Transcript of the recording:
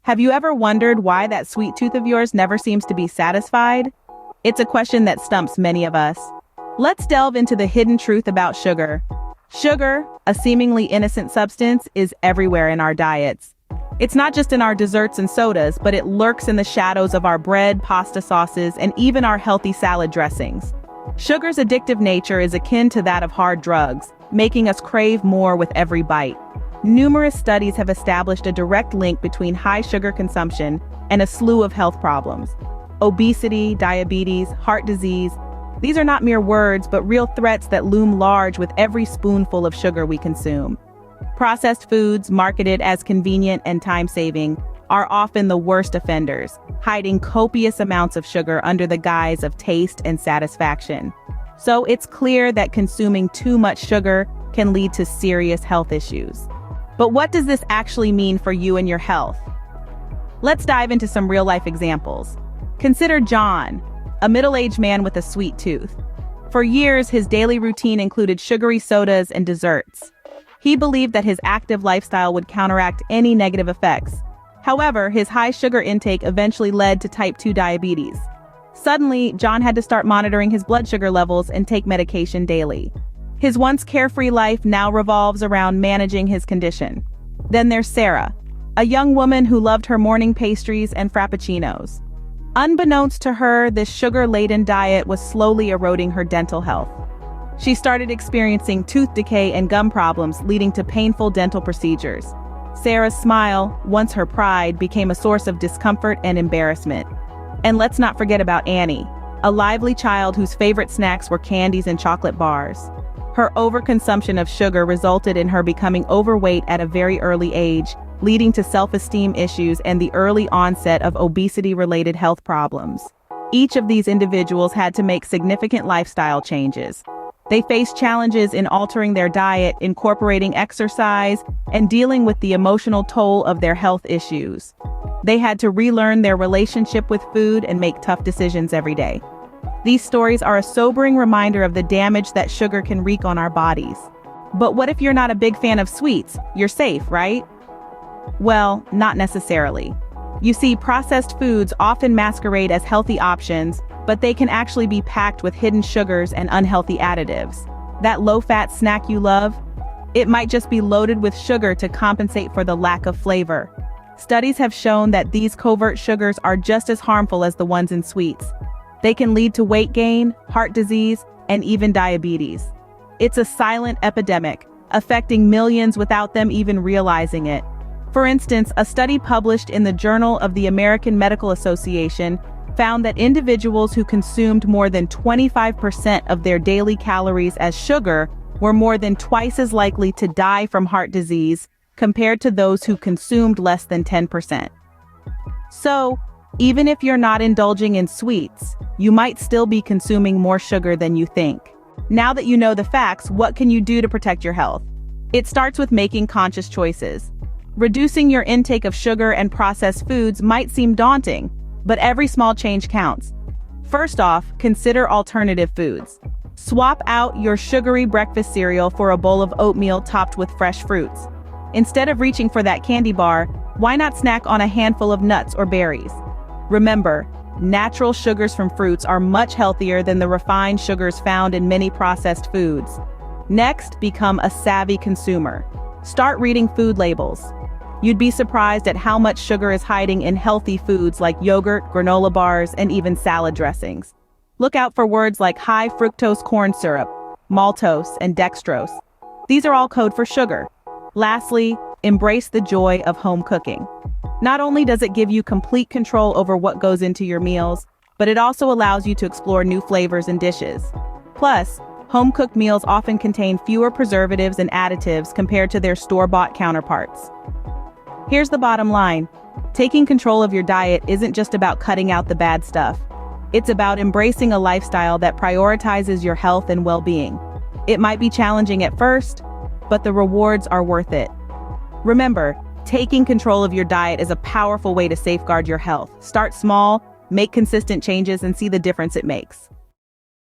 Have you ever wondered why that sweet tooth of yours never seems to be satisfied? It's a question that stumps many of us. Let's delve into the hidden truth about sugar. Sugar, a seemingly innocent substance, is everywhere in our diets. It's not just in our desserts and sodas, but it lurks in the shadows of our bread, pasta sauces, and even our healthy salad dressings. Sugar's addictive nature is akin to that of hard drugs, making us crave more with every bite. Numerous studies have established a direct link between high sugar consumption and a slew of health problems. Obesity, diabetes, heart disease, these are not mere words, but real threats that loom large with every spoonful of sugar we consume. Processed foods, marketed as convenient and time-saving, are often the worst offenders, hiding copious amounts of sugar under the guise of taste and satisfaction. So it's clear that consuming too much sugar can lead to serious health issues. But what does this actually mean for you and your health? Let's dive into some real-life examples. Consider John, a middle-aged man with a sweet tooth. For years, his daily routine included sugary sodas and desserts. He believed that his active lifestyle would counteract any negative effects. However, his high sugar intake eventually led to type 2 diabetes. Suddenly, John had to start monitoring his blood sugar levels and take medication daily. His once carefree life now revolves around managing his condition. Then there's Sarah, a young woman who loved her morning pastries and frappuccinos. Unbeknownst to her, this sugar-laden diet was slowly eroding her dental health. She started experiencing tooth decay and gum problems, leading to painful dental procedures. Sarah's smile, once her pride, became a source of discomfort and embarrassment. And let's not forget about Annie, a lively child whose favorite snacks were candies and chocolate bars. Her overconsumption of sugar resulted in her becoming overweight at a very early age, leading to self-esteem issues and the early onset of obesity-related health problems. Each of these individuals had to make significant lifestyle changes. They faced challenges in altering their diet, incorporating exercise, and dealing with the emotional toll of their health issues. They had to relearn their relationship with food and make tough decisions every day. These stories are a sobering reminder of the damage that sugar can wreak on our bodies. But what if you're not a big fan of sweets? You're safe, right? Well, not necessarily. You see, processed foods often masquerade as healthy options, but they can actually be packed with hidden sugars and unhealthy additives. That low-fat snack you love? It might just be loaded with sugar to compensate for the lack of flavor. Studies have shown that these covert sugars are just as harmful as the ones in sweets. They can lead to weight gain, heart disease, and even diabetes. It's a silent epidemic, affecting millions without them even realizing it. For instance, a study published in the Journal of the American Medical Association found that individuals who consumed more than 25% of their daily calories as sugar were more than twice as likely to die from heart disease compared to those who consumed less than 10%. So, even if you're not indulging in sweets, you might still be consuming more sugar than you think. Now that you know the facts, what can you do to protect your health? It starts with making conscious choices. Reducing your intake of sugar and processed foods might seem daunting, but every small change counts. First off, consider alternative foods. Swap out your sugary breakfast cereal for a bowl of oatmeal topped with fresh fruits. Instead of reaching for that candy bar, why not snack on a handful of nuts or berries? Remember, natural sugars from fruits are much healthier than the refined sugars found in many processed foods. Next, become a savvy consumer. Start reading food labels. You'd be surprised at how much sugar is hiding in healthy foods like yogurt, granola bars, and even salad dressings. Look out for words like high fructose corn syrup, maltose, and dextrose. These are all code for sugar. Lastly, embrace the joy of home cooking. Not only does it give you complete control over what goes into your meals, but it also allows you to explore new flavors and dishes. Plus, home-cooked meals often contain fewer preservatives and additives compared to their store-bought counterparts. Here's the bottom line. Taking control of your diet isn't just about cutting out the bad stuff. It's about embracing a lifestyle that prioritizes your health and well-being. It might be challenging at first, but the rewards are worth it. Remember, taking control of your diet is a powerful way to safeguard your health. Start small, make consistent changes, and see the difference it makes.